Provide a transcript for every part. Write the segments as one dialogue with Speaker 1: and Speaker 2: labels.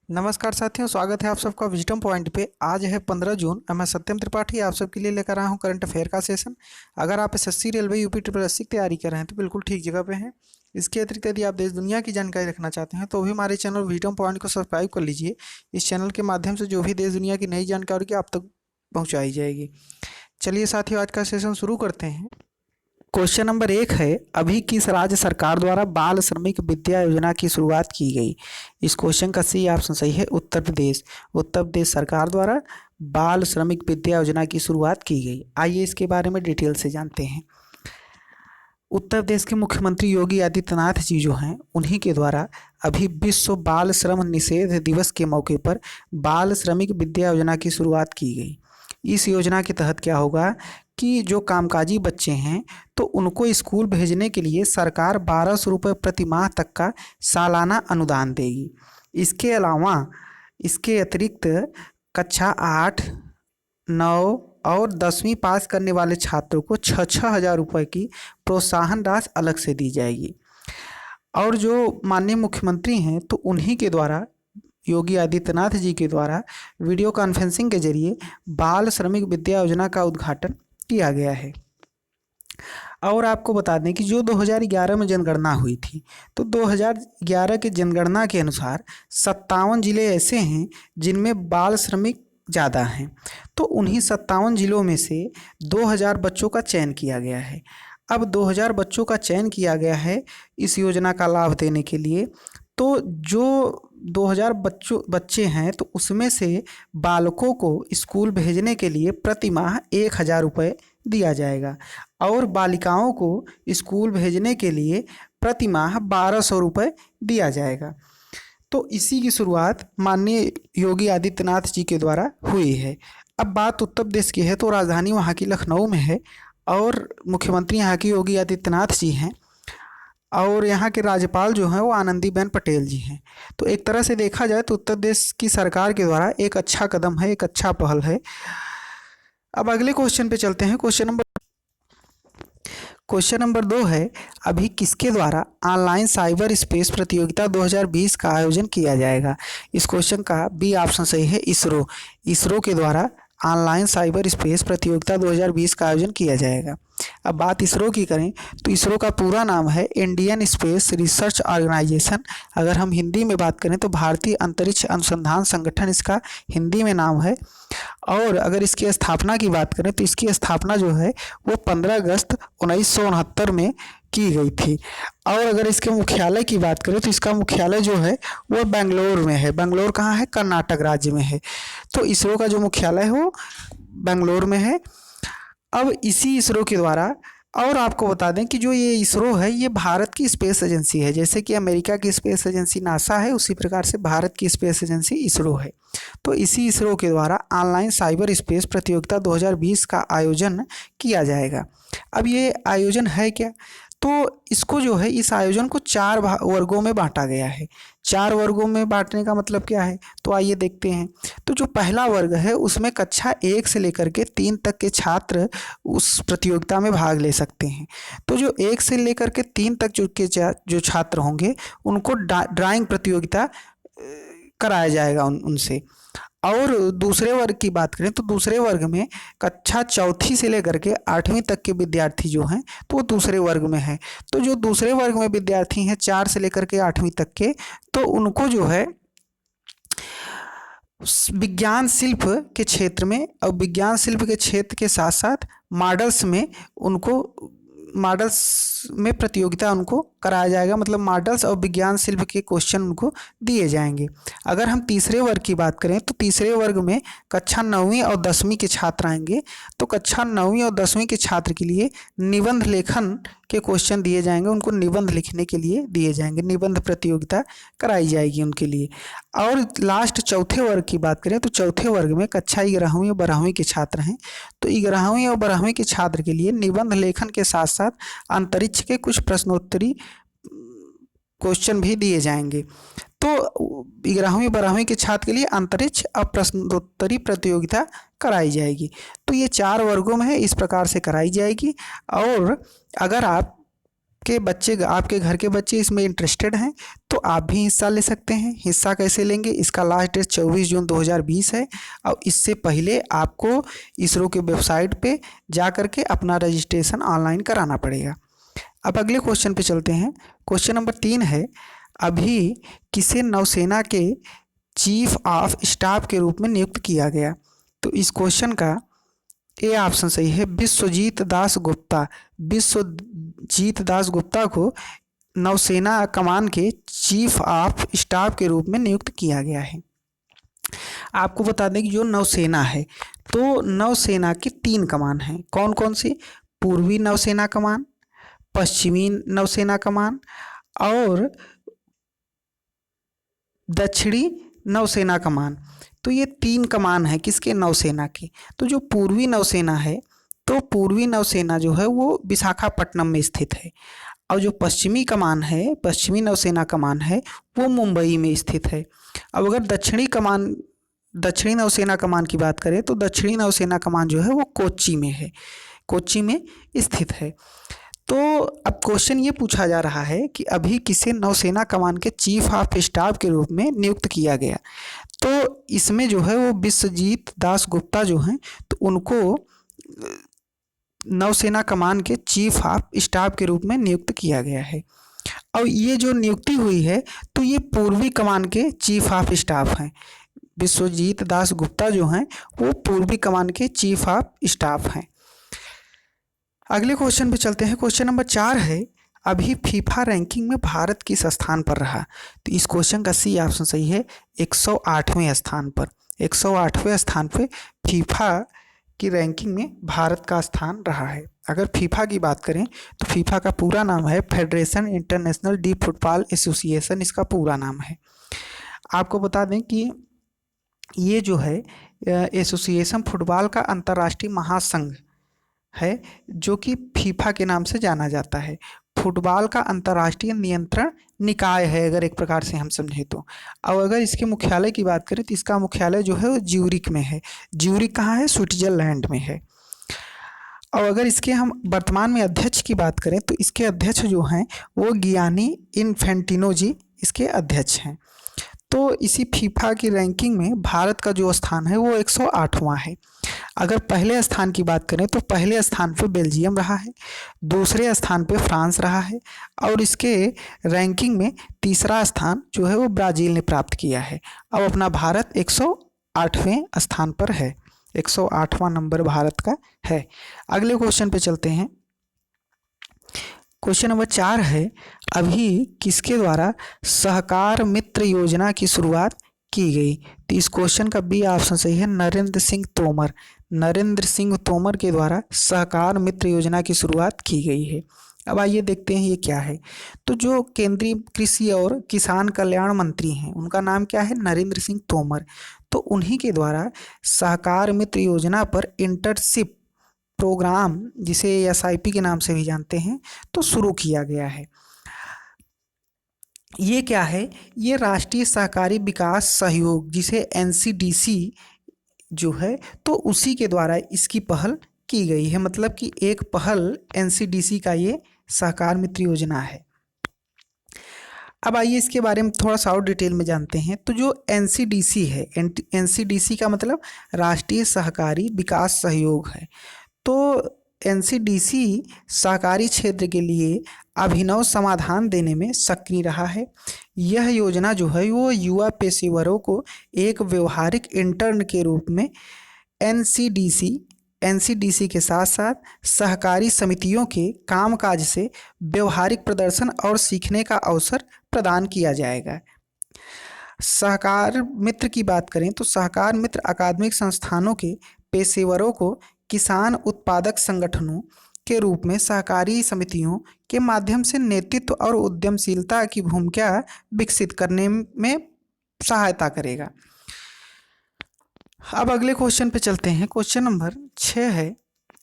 Speaker 1: नमस्कार साथियों, स्वागत है आप सबका विजडम पॉइंट पे। आज है 15 जून और मैं सत्यम त्रिपाठी आप सबके लिए लेकर आया हूँ करंट अफेयर का सेशन। अगर आप SSC railway UP triple SC की तैयारी कर रहे हैं तो बिल्कुल ठीक जगह पे हैं। इसके अतिरिक्त यदि आप देश दुनिया की जानकारी रखना चाहते हैं तो भी हमारे चैनल विजडम पॉइंट को सब्सक्राइब कर लीजिए। इस चैनल के माध्यम से जो भी देश दुनिया की नई जानकारी की आप तक पहुँचाई जाएगी। चलिए साथियों, आज का सेशन शुरू करते हैं। क्वेश्चन नंबर 1 है, अभी किस राज्य सरकार द्वारा बाल श्रमिक विद्या योजना की शुरुआत की गई। इस क्वेश्चन का सही ऑप्शन सही है उत्तर प्रदेश। उत्तर प्रदेश सरकार द्वारा बाल श्रमिक विद्या योजना की शुरुआत की गई। आइए इसके बारे में डिटेल से जानते हैं। उत्तर प्रदेश के मुख्यमंत्री योगी आदित्यनाथ जी जो हैं उन्हीं के द्वारा अभी विश्व बाल श्रम निषेध दिवस के मौके पर बाल श्रमिक विद्या योजना की शुरुआत की गई। इस योजना के तहत क्या होगा कि जो कामकाजी बच्चे हैं तो उनको स्कूल भेजने के लिए सरकार 1200 रुपये प्रति माह तक का सालाना अनुदान देगी। इसके अलावा इसके अतिरिक्त कक्षा 8, 9 और 10वीं पास करने वाले छात्रों को 6,000 रुपये की प्रोत्साहन राशि अलग से दी जाएगी। और जो माननीय मुख्यमंत्री हैं तो उन्हीं के द्वारा, योगी आदित्यनाथ जी के द्वारा वीडियो कॉन्फ्रेंसिंग के जरिए बाल श्रमिक विद्या योजना का उद्घाटन किया गया है। और आपको बता दें कि जो 2011 में जनगणना हुई थी तो 2011 की जनगणना के अनुसार 57 जिले ऐसे हैं जिनमें बाल श्रमिक ज़्यादा हैं। तो उन्हीं 57 जिलों में से 2000 बच्चों का चयन किया गया है। अब 2000 बच्चों का चयन किया गया है इस योजना का लाभ देने के लिए। तो जो 2000 बच्चे हैं तो उसमें से बालकों को स्कूल भेजने के लिए प्रति माह 1000 रुपये दिया जाएगा और बालिकाओं को स्कूल भेजने के लिए प्रति माह 1200 रुपये दिया जाएगा। तो इसी की शुरुआत माननीय योगी आदित्यनाथ जी के द्वारा हुई है। अब बात उत्तर प्रदेश की है तो राजधानी वहाँ की लखनऊ में है और मुख्यमंत्री यहाँ की योगी आदित्यनाथ जी हैं और यहाँ के राज्यपाल जो हैं वो आनंदीबेन पटेल जी हैं। तो एक तरह से देखा जाए तो उत्तर प्रदेश की सरकार के द्वारा एक अच्छा कदम है, एक अच्छा पहल है। अब अगले क्वेश्चन पे चलते हैं। क्वेश्चन नंबर 2 है, अभी किसके द्वारा ऑनलाइन साइबर स्पेस प्रतियोगिता 2020 का आयोजन किया जाएगा। इस क्वेश्चन का बी ऑप्शन सही है इसरो। इसरो के द्वारा ऑनलाइन साइबर स्पेस प्रतियोगिता 2020 का आयोजन किया जाएगा। अब बात इसरो की करें तो इसरो का पूरा नाम है इंडियन स्पेस रिसर्च ऑर्गेनाइजेशन। अगर हम हिंदी में बात करें तो भारतीय अंतरिक्ष अनुसंधान संगठन इसका हिंदी में नाम है। और अगर इसकी स्थापना की बात करें तो इसकी स्थापना जो है वो 15 अगस्त 1969 में की गई थी। और अगर इसके मुख्यालय की बात करें तो इसका मुख्यालय जो है वो बेंगलोर में है। बेंगलोर कहाँ है? कर्नाटक राज्य में है। तो इसरो का जो मुख्यालय है वो बेंगलोर में है। अब इसी इसरो के द्वारा और आपको बता दें कि जो ये इसरो है ये भारत की स्पेस एजेंसी है। जैसे कि अमेरिका की स्पेस एजेंसी नासा है, उसी प्रकार से भारत की स्पेस एजेंसी इसरो है। तो इसी इसरो के द्वारा ऑनलाइन साइबर स्पेस प्रतियोगिता 2020 का आयोजन किया जाएगा। अब ये आयोजन है क्या? तो इसको जो है इस आयोजन को 4 वर्गों में बांटा गया है। 4 वर्गों में बांटने का मतलब क्या है तो आइए देखते हैं। तो जो पहला वर्ग है उसमें कक्षा 1 से लेकर के 3 तक के छात्र उस प्रतियोगिता में भाग ले सकते हैं। तो जो 1 से लेकर के 3 तक जो छात्र होंगे उनको ड्राइंग प्रतियोगिता कराया जाएगा उनसे। और दूसरे वर्ग की बात करें तो दूसरे वर्ग में कक्षा 4 से लेकर के 8वीं तक के विद्यार्थी जो हैं तो वो दूसरे वर्ग में हैं। तो जो दूसरे वर्ग में विद्यार्थी हैं 4 से लेकर के 8वीं तक के, तो उनको जो है विज्ञान शिल्प के क्षेत्र में और विज्ञान शिल्प के क्षेत्र के साथ साथ मॉडल्स में प्रतियोगिता उनको कराया जाएगा। मतलब मॉडल्स और विज्ञान शिल्प के क्वेश्चन उनको दिए जाएंगे। अगर हम तीसरे वर्ग की बात करें तो तीसरे वर्ग में कक्षा 9वीं और 10वीं के छात्र आएंगे। तो कक्षा 9वीं और 10वीं के छात्र के लिए निबंध लेखन के क्वेश्चन दिए जाएंगे, उनको निबंध लिखने के लिए दिए जाएंगे, निबंध प्रतियोगिता कराई जाएगी उनके लिए। और लास्ट चौथे वर्ग की बात करें तो चौथे वर्ग में कक्षा 11वीं और 12वीं के छात्र हैं। तो 11वीं और 12वीं के छात्र के लिए निबंध लेखन के साथ साथ अंतरिक्ष के कुछ प्रश्नोत्तरी क्वेश्चन भी दिए जाएंगे। तो 11वीं 12वीं के छात्र के लिए अंतरिक्ष और प्रश्नोत्तरी प्रतियोगिता कराई जाएगी। तो ये 4 वर्गों में है, इस प्रकार से कराई जाएगी। और अगर आप आपके घर के बच्चे इसमें इंटरेस्टेड हैं तो आप भी हिस्सा ले सकते हैं। हिस्सा कैसे लेंगे, इसका लास्ट डेट 24 जून 2020 है और इससे पहले आपको इसरो के वेबसाइट पे जा कर के अपना रजिस्ट्रेशन ऑनलाइन कराना पड़ेगा। अब अगले क्वेश्चन पे चलते हैं। क्वेश्चन नंबर 3 है, अभी किसे नौसेना के चीफ ऑफ स्टाफ के रूप में नियुक्त किया गया? तो इस क्वेश्चन का ए ऑप्शन सही है, विश्वजीत दास गुप्ता। विश्वजीत दास गुप्ता को नौसेना कमान के चीफ ऑफ स्टाफ के रूप में नियुक्त किया गया है। आपको बता दें कि जो नौसेना है तो नौसेना की 3 कमान हैं। कौन कौन सी? पूर्वी नौसेना कमान, पश्चिमी नौसेना कमान और दक्षिणी नौसेना कमान। तो ये 3 कमान है किसके? नौसेना की। तो जो पूर्वी नौसेना है तो पूर्वी नौसेना जो है वो विशाखापट्टनम में स्थित है और जो पश्चिमी कमान है, पश्चिमी नौसेना कमान है, वो मुंबई में स्थित है। अब अगर दक्षिणी नौसेना कमान की बात करें तो दक्षिणी नौसेना कमान जो है वो कोच्चि में है, कोच्चि में स्थित है। तो अब क्वेश्चन ये पूछा जा रहा है कि अभी किसे नौसेना कमान के चीफ ऑफ स्टाफ के रूप में नियुक्त किया गया? तो इसमें जो है वो विश्वजीत दास गुप्ता जो हैं तो उनको नौसेना कमान के चीफ ऑफ स्टाफ के रूप में नियुक्त किया गया है। और ये जो नियुक्ति हुई है तो ये पूर्वी कमान के चीफ ऑफ स्टाफ हैं। विश्वजीत दास गुप्ता जो हैं वो पूर्वी कमान के चीफ ऑफ स्टाफ हैं। अगले क्वेश्चन पे चलते हैं। क्वेश्चन नंबर 4 है, अभी फीफा रैंकिंग में भारत किस स्थान पर रहा? तो इस क्वेश्चन का सी ऑप्शन सही है, 108वें स्थान पर। 108वें स्थान पे फीफा की रैंकिंग में भारत का स्थान रहा है। अगर फीफा की बात करें तो फीफा का पूरा नाम है federation international D football association, इसका पूरा नाम है। आपको बता दें कि ये जो है एसोसिएशन फुटबॉल का अंतर्राष्ट्रीय महासंघ है जो कि फीफा के नाम से जाना जाता है। फुटबॉल का अंतर्राष्ट्रीय नियंत्रण निकाय है अगर एक प्रकार से हम समझें तो। और अगर इसके मुख्यालय की बात करें तो इसका मुख्यालय जो है वो ज्यूरिक में है। ज्यूरिक कहाँ है? स्विट्जरलैंड में है। और अगर इसके हम वर्तमान में अध्यक्ष की बात करें तो इसके अध्यक्ष जो हैं वो गियानी इन्फेंटिनो जी इसके अध्यक्ष हैं। तो इसी फीफा की रैंकिंग में भारत का जो स्थान है वो 108वां है। अगर पहले स्थान की बात करें तो पहले स्थान पे बेल्जियम रहा है, दूसरे स्थान पे फ्रांस रहा है और इसके रैंकिंग में तीसरा स्थान जो है वो ब्राज़ील ने प्राप्त किया है। अब अपना भारत 108वें स्थान पर है, 108वां नंबर भारत का है। अगले क्वेश्चन पे चलते हैं। क्वेश्चन नंबर 4 है, अभी किसके द्वारा सहकार मित्र योजना की शुरुआत की गई? तो इस क्वेश्चन का बी ऑप्शन सही है, नरेंद्र सिंह तोमर। नरेंद्र सिंह तोमर के द्वारा सहकार मित्र योजना की शुरुआत की गई है। अब आइए देखते हैं ये क्या है। तो जो केंद्रीय कृषि और किसान कल्याण मंत्री हैं उनका नाम क्या है? नरेंद्र सिंह तोमर। तो उन्हीं के द्वारा सहकार मित्र योजना पर इंटर्नशिप प्रोग्राम, जिसे SIP के नाम से भी जानते हैं, तो शुरू किया गया है। ये क्या है? ये राष्ट्रीय सहकारी विकास सहयोग, जिसे NCDC जो है तो उसी के द्वारा इसकी पहल की गई है। मतलब कि एक पहल NCDC का ये सहकार मित्र योजना है। अब आइए इसके बारे में थोड़ा सा और डिटेल में जानते हैं। तो जो NCDC है, NCDC का मतलब राष्ट्रीय सहकारी विकास सहयोग है। तो NCDC सहकारी क्षेत्र के लिए अभिनव समाधान देने में सक्रिय रहा है। यह योजना जो है वो युवा पेशेवरों को एक व्यवहारिक इंटर्न के रूप में NCDC के साथ साथ सहकारी समितियों के कामकाज से व्यवहारिक प्रदर्शन और सीखने का अवसर प्रदान किया जाएगा। सहकार मित्र की बात करें तो सहकार मित्र अकादमिक संस्थानों के पेशेवरों को किसान उत्पादक संगठनों के रूप में सहकारी समितियों के माध्यम से नेतृत्व और उद्यमशीलता की भूमिका विकसित करने में सहायता करेगा। अब अगले क्वेश्चन पे चलते हैं। क्वेश्चन नंबर 6 है,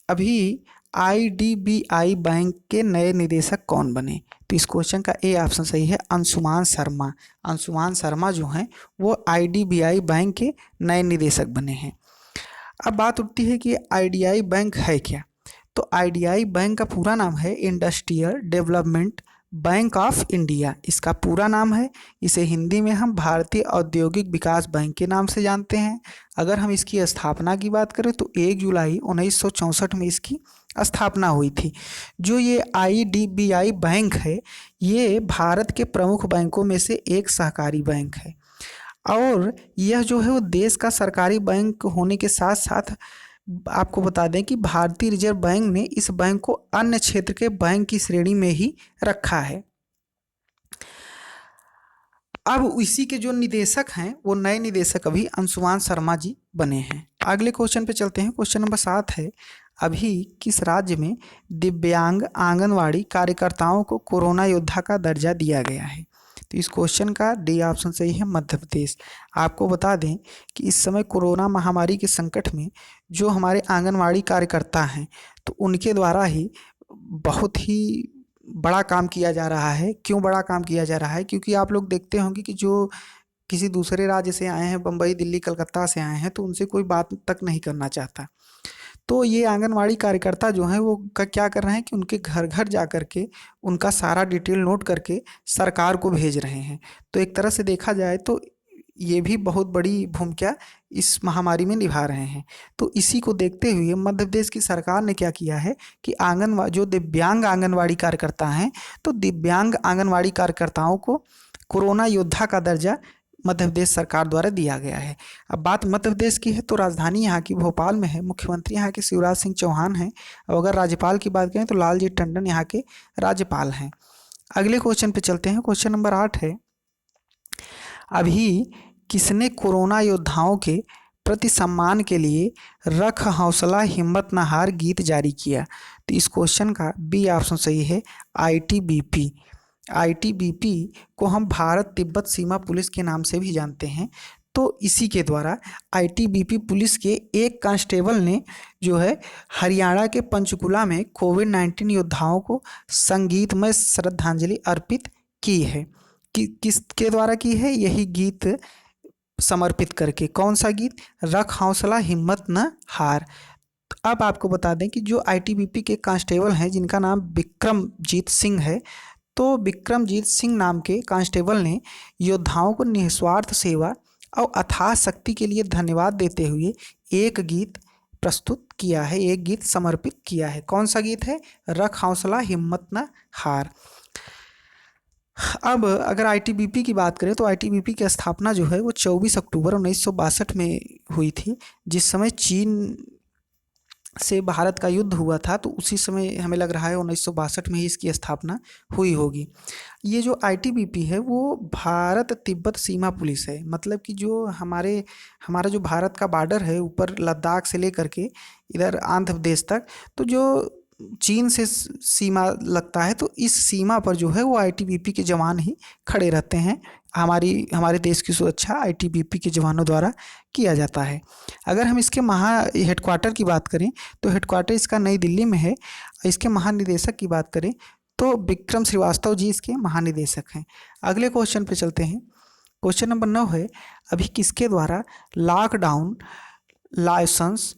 Speaker 1: अभी IDBI बैंक के नए निदेशक कौन बने? तो इस क्वेश्चन का ए ऑप्शन सही है, अंशुमान शर्मा। अंशुमान शर्मा जो हैं वो IDBI बैंक के नए निदेशक बने हैं। अब बात उठती है कि IDBI बैंक है क्या? तो आईडीआई बैंक का पूरा नाम है industrial development bank of India, इसका पूरा नाम है। इसे हिंदी में हम भारतीय औद्योगिक विकास बैंक के नाम से जानते हैं। अगर हम इसकी स्थापना की बात करें तो 1 जुलाई 1964 में इसकी स्थापना हुई थी। जो ये आईडीबीआई बैंक है, ये भारत के प्रमुख बैंकों में से एक सहकारी बैंक है, और यह जो है वो देश का सरकारी बैंक होने के साथ साथ आपको बता दें कि भारतीय रिजर्व बैंक ने इस बैंक को अन्य क्षेत्र के बैंक की श्रेणी में ही रखा है। अब इसी के जो निदेशक हैं वो नए निदेशक अभी अंशुमान शर्मा जी बने हैं। अगले क्वेश्चन पे चलते हैं। क्वेश्चन नंबर 7 है, अभी किस राज्य में दिव्यांग आंगनवाड़ी कार्यकर्ताओं को कोरोना योद्धा का दर्जा दिया गया है? तो इस क्वेश्चन का डी ऑप्शन सही है, मध्य प्रदेश। आपको बता दें कि इस समय कोरोना महामारी के संकट में जो हमारे आंगनवाड़ी कार्यकर्ता हैं तो उनके द्वारा ही बहुत ही बड़ा काम किया जा रहा है। क्यों बड़ा काम किया जा रहा है? क्योंकि आप लोग देखते होंगे कि जो किसी दूसरे राज्य से आए हैं, बम्बई, दिल्ली, कलकत्ता से आए हैं, तो उनसे कोई बात तक नहीं करना चाहता। तो ये आंगनवाड़ी कार्यकर्ता जो हैं वो क्या कर रहे हैं कि उनके घर घर जा कर के उनका सारा डिटेल नोट करके सरकार को भेज रहे हैं। तो एक तरह से देखा जाए तो ये भी बहुत बड़ी भूमिका इस महामारी में निभा रहे हैं। तो इसी को देखते हुए मध्य प्रदेश की सरकार ने क्या किया है कि जो दिव्यांग आंगनवाड़ी कार्यकर्ता हैं, तो दिव्यांग आंगनवाड़ी कार्यकर्ताओं को कोरोना योद्धा का दर्जा मध्य प्रदेश सरकार द्वारा दिया गया है। अब बात मध्य प्रदेश की है तो राजधानी यहाँ की भोपाल में है, मुख्यमंत्री यहाँ के शिवराज सिंह चौहान हैं, और अगर राज्यपाल की बात करें तो लालजी टंडन यहाँ के राज्यपाल हैं। अगले क्वेश्चन पे चलते हैं। क्वेश्चन नंबर 8 है, अभी किसने कोरोना योद्धाओं के प्रति सम्मान के लिए रख हौसला हिम्मत न हार गीत जारी किया? तो इस क्वेश्चन का बी ऑप्शन सही है, आईटीबीपी। आईटीबीपी को हम भारत तिब्बत सीमा पुलिस के नाम से भी जानते हैं। तो इसी के द्वारा आईटीबीपी पुलिस के एक कांस्टेबल ने जो है हरियाणा के पंचकुला में कोविड-19 योद्धाओं को संगीतमय श्रद्धांजलि अर्पित की है। किसके द्वारा की है? यही गीत समर्पित करके। कौन सा गीत? रख हौसला हिम्मत न हार। अब आपको बता दें कि जो आईटीबीपी के कांस्टेबल हैं जिनका नाम विक्रमजीत सिंह है, तो विक्रमजीत सिंह नाम के कांस्टेबल ने योद्धाओं को निस्वार्थ सेवा और अथाह शक्ति के लिए धन्यवाद देते हुए एक गीत प्रस्तुत किया है, एक गीत समर्पित किया है। कौन सा गीत है? रख हौसला हिम्मत न हार। अब अगर आईटीबीपी की बात करें तो आईटीबीपी की स्थापना जो है वो 24 अक्टूबर 1962 में हुई थी। जिस समय चीन से भारत का युद्ध हुआ था तो उसी समय हमें लग रहा है 1962 में ही इसकी स्थापना हुई होगी। ये जो आईटीबीपी है वो भारत तिब्बत सीमा पुलिस है, मतलब कि जो हमारा जो भारत का बॉर्डर है ऊपर लद्दाख से लेकर के इधर आंध्र प्रदेश तक, तो जो चीन से सीमा लगता है, तो इस सीमा पर जो है वो आईटीबीपी के जवान ही खड़े रहते हैं। हमारे देश की सुरक्षा आईटीबीपी के जवानों द्वारा किया जाता है। अगर हम इसके हेडक्वार्टर की बात करें तो हेडक्वार्टर इसका नई दिल्ली में है। इसके महानिदेशक की बात करें तो विक्रम श्रीवास्तव जी इसके महानिदेशक हैं। अगले क्वेश्चन पे चलते हैं। क्वेश्चन नंबर 9 है, अभी किसके द्वारा लॉकडाउन लाइसेंस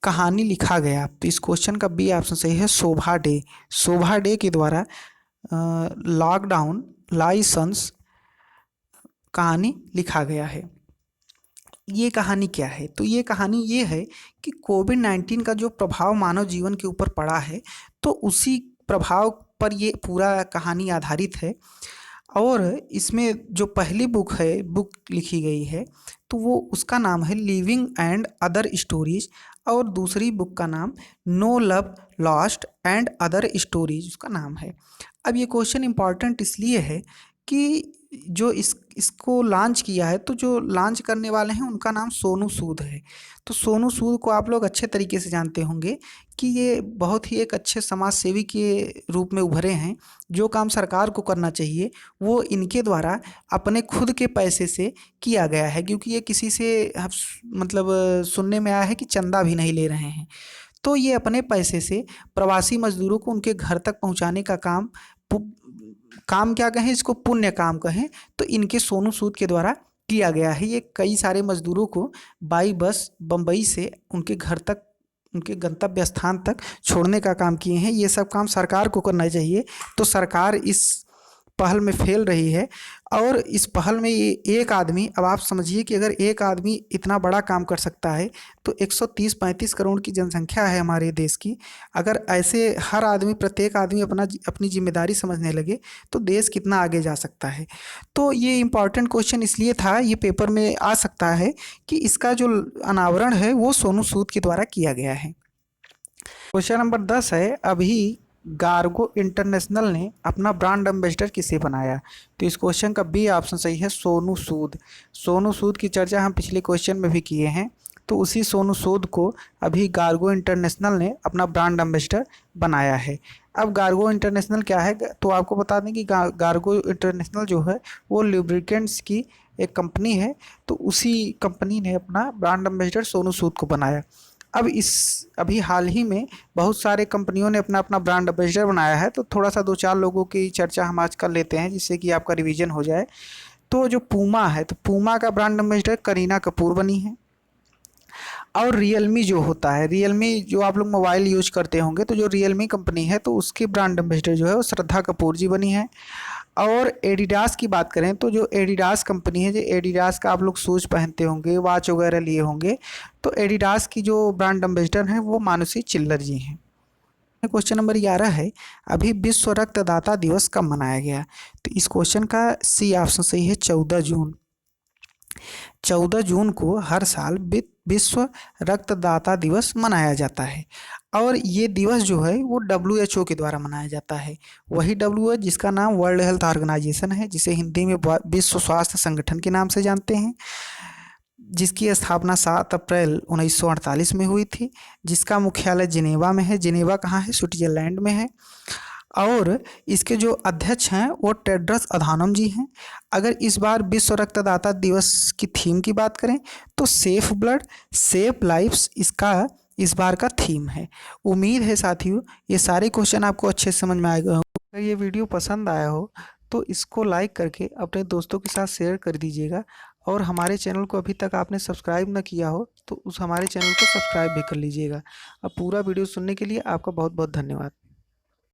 Speaker 1: कहानी लिखा गया? तो इस क्वेश्चन का बी ऑप्शन सही है, शोभा डे। शोभा डे के द्वारा लॉकडाउन लाइसेंस कहानी लिखा गया है। ये कहानी क्या है? तो ये कहानी ये है कि कोविड-19 का जो प्रभाव मानव जीवन के ऊपर पड़ा है, तो उसी प्रभाव पर ये पूरा कहानी आधारित है। और इसमें जो पहली बुक लिखी गई है तो वो उसका नाम है लिविंग एंड अदर स्टोरीज, और दूसरी बुक का नाम no love lost and other stories उसका नाम है। अब ये क्वेश्चन इम्पॉर्टेंट इसलिए है कि जो इसको लॉन्च किया है, तो जो लॉन्च करने वाले हैं उनका नाम सोनू सूद है। तो सोनू सूद को आप लोग अच्छे तरीके से जानते होंगे कि ये बहुत ही एक अच्छे समाज सेवी के रूप में उभरे हैं। जो काम सरकार को करना चाहिए वो इनके द्वारा अपने खुद के पैसे से किया गया है, क्योंकि ये किसी से मतलब सुनने में आया है कि चंदा भी नहीं ले रहे हैं। तो ये अपने पैसे से प्रवासी मजदूरों को उनके घर तक पहुंचाने का काम क्या कहें, इसको पुण्य काम कहें, तो इनके सोनू सूद के द्वारा किया गया है। ये कई सारे मजदूरों को बाई बस बम्बई से उनके घर तक उनके गंतव्य स्थान तक छोड़ने का काम किए हैं। ये सब काम सरकार को करना चाहिए, तो सरकार इस पहल में फेल रही है। और इस पहल में ये एक आदमी, अब आप समझिए कि अगर एक आदमी इतना बड़ा काम कर सकता है तो 130-135 करोड़ की जनसंख्या है हमारे देश की। अगर ऐसे हर आदमी, प्रत्येक आदमी अपनी जिम्मेदारी समझने लगे तो देश कितना आगे जा सकता है। तो ये इम्पॉर्टेंट क्वेश्चन इसलिए था, ये पेपर में आ सकता है कि इसका जो अनावरण है वो सोनू सूद के द्वारा किया गया है। क्वेश्चन नंबर 10 है, अभी गार्गो इंटरनेशनल ने अपना ब्रांड एम्बेसडर किसे बनाया? तो इस क्वेश्चन का बी ऑप्शन सही है, सोनू सूद। सोनू सूद की चर्चा हम पिछले क्वेश्चन में भी किए हैं, तो उसी सोनू सूद को अभी गार्गो इंटरनेशनल ने अपना ब्रांड एम्बेसडर बनाया है। अब गार्गो इंटरनेशनल क्या है, तो आपको बता दें कि गार्गो इंटरनेशनल जो है वो लुब्रिकेंट्स की एक कंपनी है, तो उसी कंपनी ने अपना ब्रांड एम्बेसडर सोनू सूद को बनाया। अब अभी हाल ही में बहुत सारे कंपनियों ने अपना अपना ब्रांड एम्बेसडर बनाया है, तो थोड़ा सा 2-4 लोगों की चर्चा हम आज कर लेते हैं जिससे कि आपका रिवीजन हो जाए। तो जो पूमा है, तो पूमा का ब्रांड एम्बेसडर करीना कपूर बनी है। और रियलमी जो होता है, रियलमी जो आप लोग मोबाइल यूज करते होंगे, तो जो रियलमी कंपनी है तो उसकी ब्रांड एम्बेसडर जो है वो श्रद्धा कपूर जी बनी है। और एडिडास की बात करें तो जो एडिडास कंपनी है, जो एडिडास का आप लोग शूज़ पहनते होंगे, वॉच वगैरह लिए होंगे, तो एडिडास की जो ब्रांड एम्बेसडर हैं वो मानुषी चिल्लर जी हैं। क्वेश्चन नंबर 11 है, अभी विश्व रक्तदाता दिवस कब मनाया गया? तो इस क्वेश्चन का सी ऑप्शन सही है, 14 जून। 14 जून को हर साल विश्व रक्तदाता दिवस मनाया जाता है। और ये दिवस जो है वो WHO के द्वारा मनाया जाता है। वही WHO जिसका नाम वर्ल्ड हेल्थ ऑर्गेनाइजेशन है, जिसे हिंदी में विश्व स्वास्थ्य संगठन के नाम से जानते हैं, जिसकी स्थापना 7 अप्रैल 1948 में हुई थी, जिसका मुख्यालय जिनेवा में है। जिनेवा कहाँ है? स्विट्जरलैंड में है। और इसके जो अध्यक्ष हैं वो टेड्रस अधानम जी हैं। अगर इस बार विश्व रक्तदाता दिवस की थीम की बात करें तो सेफ ब्लड सेफ लाइफ्स इसका इस बार का थीम है। उम्मीद है साथियों ये सारे क्वेश्चन आपको अच्छे से समझ में आए हों। अगर ये वीडियो पसंद आया हो तो इसको लाइक करके अपने दोस्तों के साथ शेयर कर दीजिएगा। और हमारे चैनल को अभी तक आपने सब्सक्राइब न किया हो तो हमारे चैनल को सब्सक्राइब भी कर लीजिएगा। अब पूरा वीडियो सुनने के लिए आपका बहुत बहुत धन्यवाद।